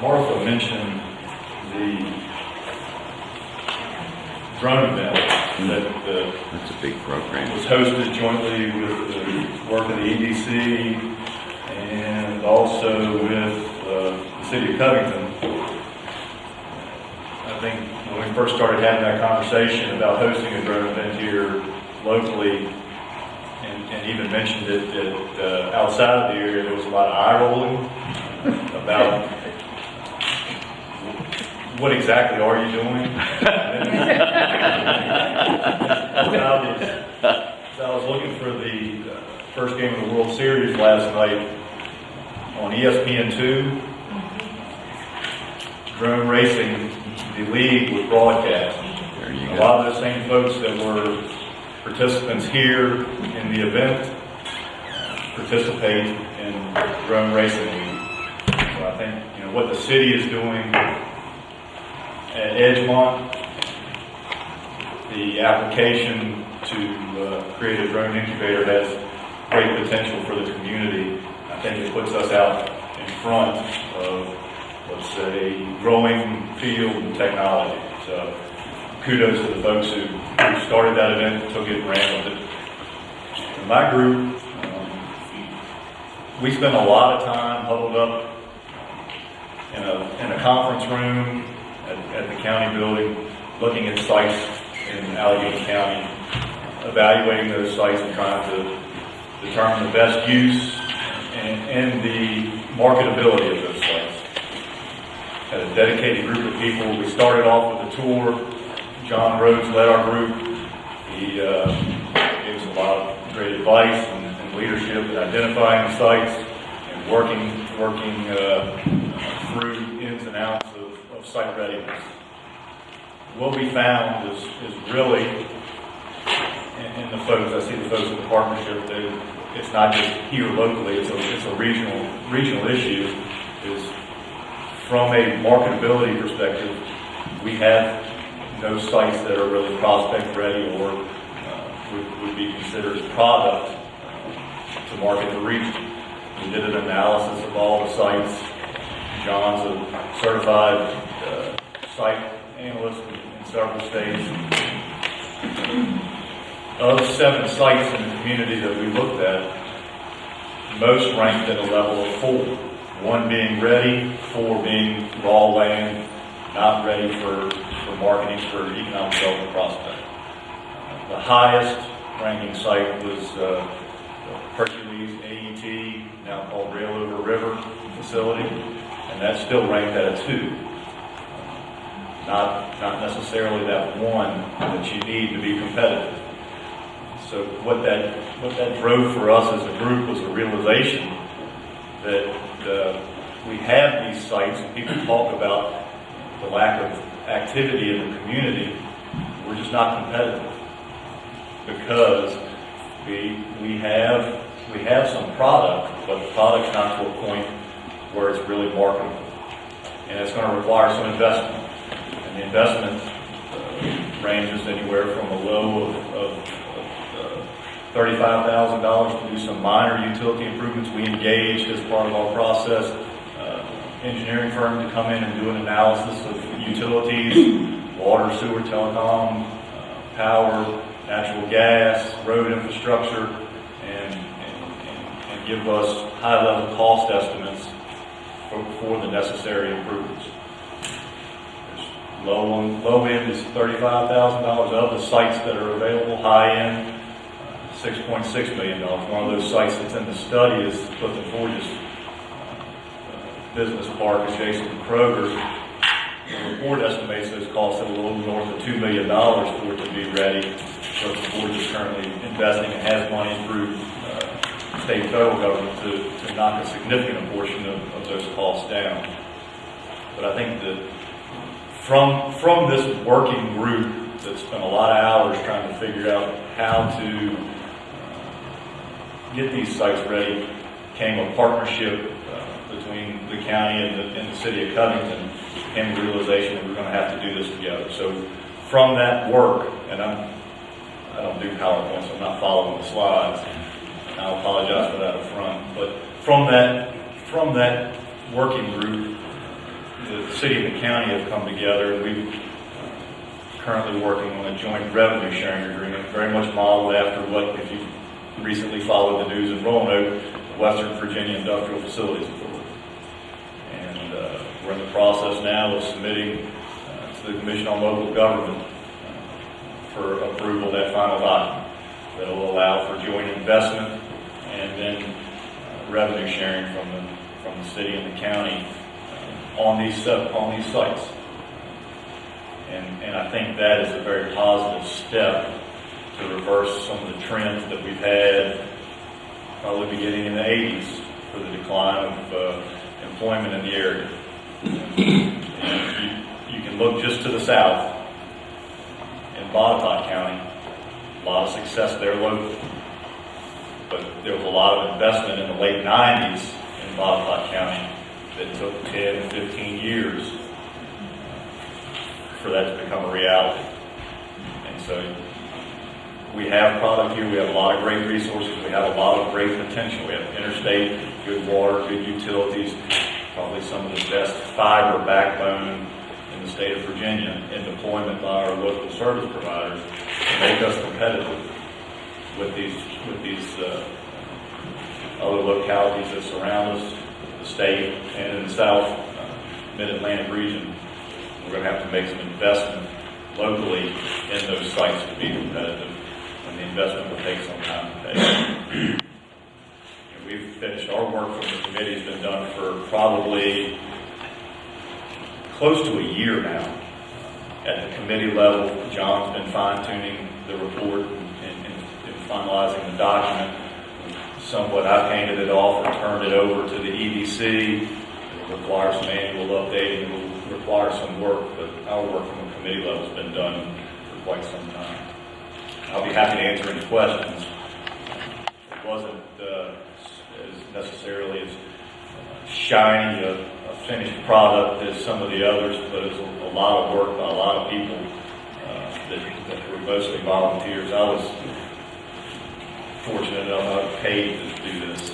Martha mentioned the drone event that That's a big program. was hosted jointly with the work of the EDC and also with the city of Covington. I think when we first started having that conversation about hosting a drone event here locally, and even mentioned it that outside of the area, there was a lot of eye rolling about what exactly are you doing? I was looking for the first game of the World Series last night on ESPN2. Drone racing, the league was broadcast. There you A go. lot of those same folks that were participants here in the event participate in drone racing league. So I think what the city is doing at Edgemont, the application to create a drone incubator has great potential for the community. I think it puts us out in front of, let's say, growing field and technology. So kudos to the folks who started that event, took it and ran with it. In my group, we spent a lot of time huddled up in a conference room at the county building, looking at sites in Alleghany County, evaluating those sites and trying to determine the best use and the marketability of those sites. Had a dedicated group of people. We started off with a tour. John Rhodes led our group. He gave us a lot of great advice and leadership in identifying the sites and working through ins and outs of site readiness. What we found is really, and the folks, I see the folks in the partnership, it's not just here locally, it's a regional issue, is from a marketability perspective, we have no sites that are really prospect ready or would be considered product to market the region. We did an analysis of all the sites. John's a certified site analyst in several states. Of 7 sites in the community that we looked at, most ranked at a level of 4. 1 being ready, 4 being raw land, not ready for marketing for economic development prospect. The highest ranking site was Hercules AET, now called Rail Over River facility, and that's still ranked at a 2. Not necessarily that 1 that you need to be competitive. So what that drove for us as a group was a realization that we have these sites, and people talk about the lack of activity in the community. We're just not competitive because we have some product, but the product's not to a point where it's really marketable, and it's going to require some investment. And the investment ranges anywhere from a low of $35,000 to do some minor utility improvements. We engaged as part of our process engineering firm to come in and do an analysis of utilities, water, sewer, telecom, power, natural gas, road infrastructure, and give us high-level cost estimates for the necessary improvements. Low end is $35,000 of the sites that are available. High end, $6.6 million. One of those sites that's in the study is Clifton Forge's business park adjacent to Kroger. The report estimates those costs at a little north of $2 million for it to be ready. Clifton Forge is currently investing and has money through state and federal government to knock a significant portion of those costs down. But I think that from this working group that spent a lot of hours trying to figure out how to get these sites ready, came a partnership between the county and the city of Covington, came the realization that we're going to have to do this together. So from that work, and I don't do PowerPoints, so I'm not following the slides, and I'll apologize for that up front, but from that working group, city and the county have come together, and we've currently working on a joint revenue sharing agreement, very much modeled after what, if you recently followed the news in Roanoke, the Western Virginia Industrial Facilities Authority. And we're in the process now of submitting to the Commission on Local Government for approval of that final document that will allow for joint investment and then revenue sharing from the city and the county on these sites. And I think that is a very positive step to reverse some of the trends that we've had probably beginning in the 80s for the decline of employment in the area. And you can look just to the south in Botetourt County, a lot of success there locally. But there was a lot of investment in the late 90s in Botetourt County that took 10 and 15 years for that to become a reality. And so we have product here, we have a lot of great resources, we have a lot of great potential. We have interstate, good water, good utilities, probably some of the best fiber backbone in the state of Virginia in deployment by our local service providers to make us competitive with these other localities that surround us, the state, and in the south, mid-Atlantic region. We're going to have to make some investment locally in those sites to be competitive, and the investment will take some time to pay. We've finished our work from the committee, has been done for probably close to a year now. At the committee level, John's been fine-tuning the report and finalizing the document. Somewhat, I painted it off and turned it over to the EDC. It will require some annual updating, it will require some work, but our work from the committee level has been done for quite some time. I'll be happy to answer any questions. It wasn't as necessarily as shiny a finished product as some of the others, but it's a lot of work by a lot of people that were mostly volunteers. I was fortunate enough I was paid to do this.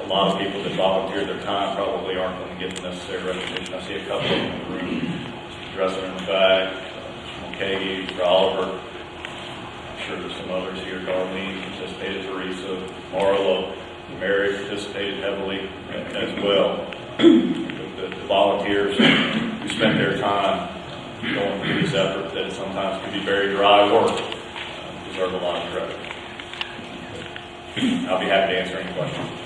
A lot of people that volunteer their time probably aren't going to get the necessary recognition. I see a couple of them in the room. Mr. Dresser in the back, Mr. Mulcahy, Mr. Oliver. I'm sure there's some others here. Darlene participated, Teresa, Marla, Mary participated heavily as well. The volunteers who spent their time going through this effort that sometimes can be very dry work deserve a lot of credit. I'll be happy to answer any questions.